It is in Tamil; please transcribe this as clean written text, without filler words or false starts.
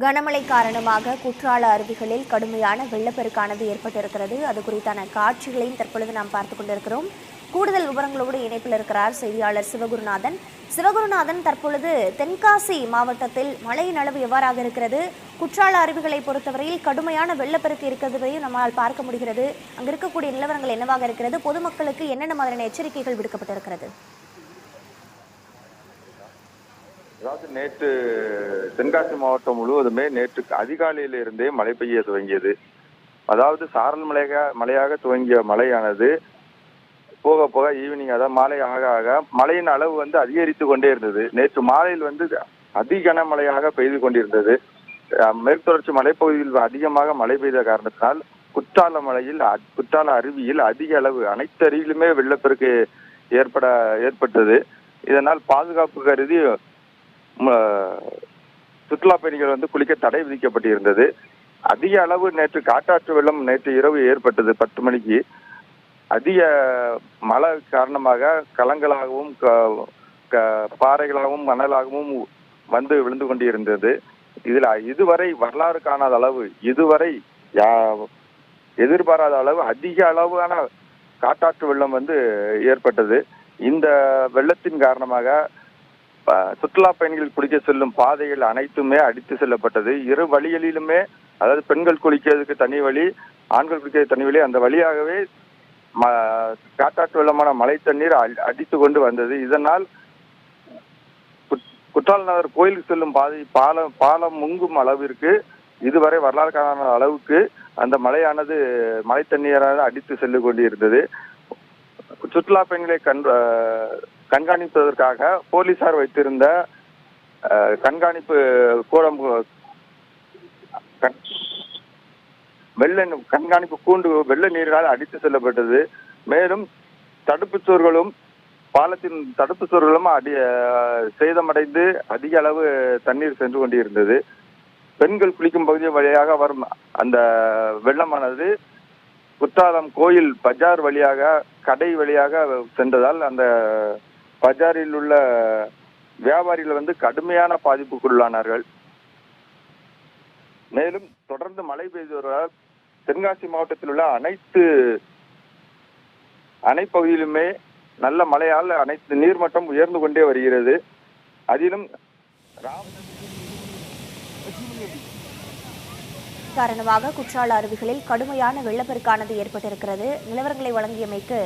கனமழை காரணமாக குற்றால அருவிகளில் கடுமையான வெள்ளப்பெருக்கானது ஏற்பட்டிருக்கிறது. அது குறித்தான காட்சிகளையும் தற்பொழுது நாம் பார்த்துக் கொண்டிருக்கிறோம். கூடுதல் விவரங்களோடு இணைப்பில் இருக்கிறார் செய்தியாளர் சிவகுருநாதன். சிவகுருநாதன், தற்பொழுது தென்காசி மாவட்டத்தில் மழையின் அளவு எவ்வாறாக இருக்கிறது? குற்றால அருவிகளை பொறுத்தவரையில் கடுமையான வெள்ளப்பெருக்கு இருக்கிறதையும் நம்மால் பார்க்க முடிகிறது. அங்கு இருக்கக்கூடிய நிலவரங்கள் என்னவாக இருக்கிறது? பொதுமக்களுக்கு என்னென்ன மாதிரியான எச்சரிக்கைகள் விடுக்கப்பட்டிருக்கிறது? அதாவது நேற்று தென்காசி மாவட்டம் முழுவதுமே நேற்று அதிகாலையில இருந்தே மழை பெய்ய துவங்கியது. அதாவது சாரல் மழையாக துவங்கிய மழையானது போக போக ஈவினிங், அதாவது மாலை ஆக ஆக மழையின் அளவு அதிகரித்து கொண்டே இருந்தது. நேற்று மாலையில் அதி கனமழையாக பெய்து கொண்டிருந்தது. மேற்கு தொடர்ச்சி மலைப்பகுதியில் அதிகமாக மழை பெய்த காரணத்தினால் குற்றால அருவியில் அதிக அளவு அனைத்து அருவியிலுமே வெள்ளப்பெருக்கு ஏற்பட்டது. இதனால் பாதுகாப்பு கருதி சுற்றுலா பயணிகள் குளிக்க தடை விதிக்கப்பட்டிருந்தது. அதிக அளவு நேற்று காட்டாற்று வெள்ளம் நேற்று இரவு ஏற்பட்டது 10 மணிக்கு. அதிக மழை காரணமாக கலங்களாகவும் பாறைகளாகவும் மணலாகவும் விழுந்து கொண்டிருந்தது. இதுல இதுவரை வரலாறு காணாத அளவு, இதுவரை எதிர்பாராத அளவு அதிக அளவான காட்டாற்று வெள்ளம் ஏற்பட்டது. இந்த வெள்ளத்தின் காரணமாக சுற்றுலா பயணிகள் குளிக்க செல்லும் பாதைகள் அனைத்துமே அடித்து செல்லப்பட்டது. இரு வழிகளிலுமே, அதாவது பெண்கள் குளிக்கிறதுக்கு தனி வழி, ஆண்கள் குளிக்கிறது தனி வழி, அந்த வழியாகவே காட்டாற்று வெள்ளமான மழை தண்ணீர் அடித்து கொண்டு வந்தது. இதனால் குற்றாலநகர் கோயிலுக்கு செல்லும் பாலம் முங்கும் அளவிற்கு, இதுவரை வரலாறு காணாத அளவுக்கு அந்த மழை தண்ணீரானது அடித்து செல்லு கொண்டிருந்தது. சுற்றுலா பயணிகளை கண்காணிப்பதற்காக போலீசார் வைத்திருந்த கண்காணிப்பு கூடம் கண்காணிப்பு கூண்டு வெள்ள நீரால் அடித்து செல்லப்பட்டது. மேலும் பாலத்தின் தடுப்பு சுவர்களும் சேதமடைந்து அதிக அளவு தண்ணீர் சென்று கொண்டிருந்தது. பெண்கள் குளிக்கும் பகுதி வழியாக வரும் அந்த வெள்ளமானது குற்றாலம் கோயில் பஜார் வழியாக, கடை வழியாக சென்றதால் அந்த பஜாரில் உள்ள வியாபாரிகள் கடுமையான பாதிப்புக்குள்ளானார்கள். மேலும் தொடர்ந்து மழை பெய்து வருவதால் தென்காசி மாவட்டத்தில் உள்ள அணைப்பகுதியிலுமே நல்ல மழையால் அனைத்து நீர்மட்டம் உயர்ந்து கொண்டே வருகிறது. அதிலும் காரணமாக குற்றால அருவிகளில் கடுமையான வெள்ளப்பெருக்கானது ஏற்பட்டிருக்கிறது. நிலவரங்களை வழங்கியமைக்கு